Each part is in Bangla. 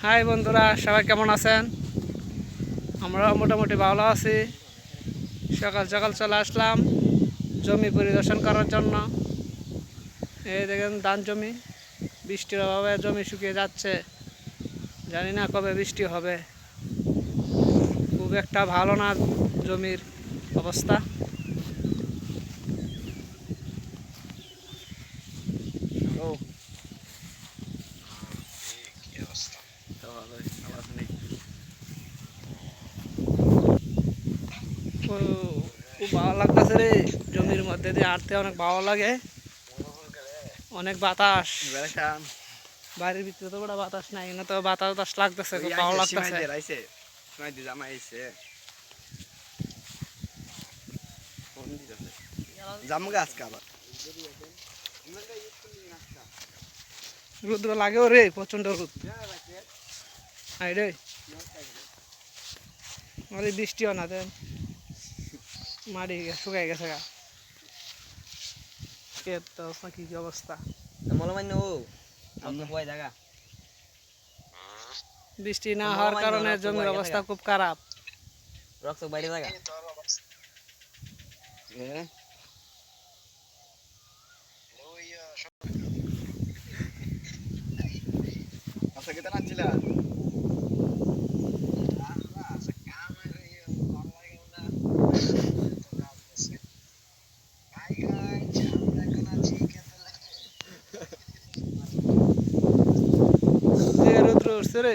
হাই বন্ধুরা, সবাই কেমন আছেন? আমরা মোটামুটি ভালো আছি। সকাল সকাল চলে আসলাম জমি পরিদর্শন করার জন্য। এই দেখেন ধান জমি, বৃষ্টির অভাবে জমি শুকিয়ে যাচ্ছে। জানি না কবে বৃষ্টি হবে। খুব একটা ভালো না জমির অবস্থা। খুব ভালো লাগতেছে রে, জমির মধ্যে দিয়ে হাঁটতে অনেক ভালো লাগে। অনেক বাতাস, বাড়ির ভিতরে তো বড় বাতাস নাই, না তো বাতাস লাগতেছে, খুব ভালো লাগতেছে। রুদ্র লাগেও রে, প্রচন্ড রোদ। রে আমাদের বৃষ্টিও না, দেন মাটি শুকাই গেছে গা। কি অবস্থা, বৃষ্টি না হওয়ার কারণে জমির অবস্থা খুব খারাপ। রুদ্র উঠছে রে।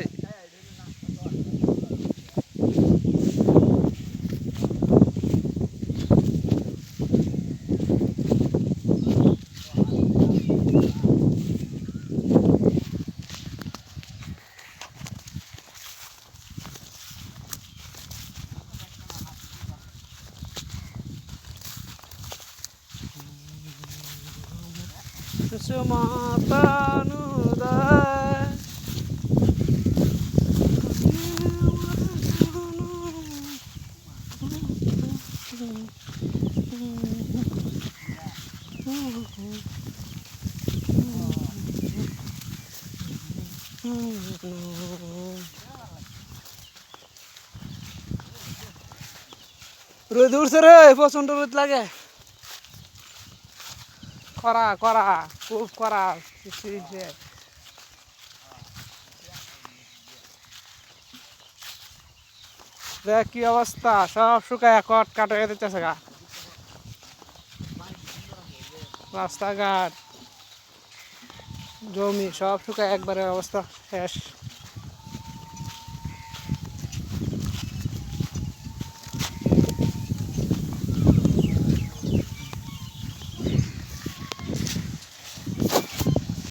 Sumatanoday রোদ উঠছে রে, প্রচন্ড রোদ লাগে। করা করা খুব করা। দেখ কি অবস্থা, সব শুকায় কট কাট হয়ে দিতেছে গা। রাস্তাঘাট জমি সব শুকায় একবারে অবস্থা শেষ।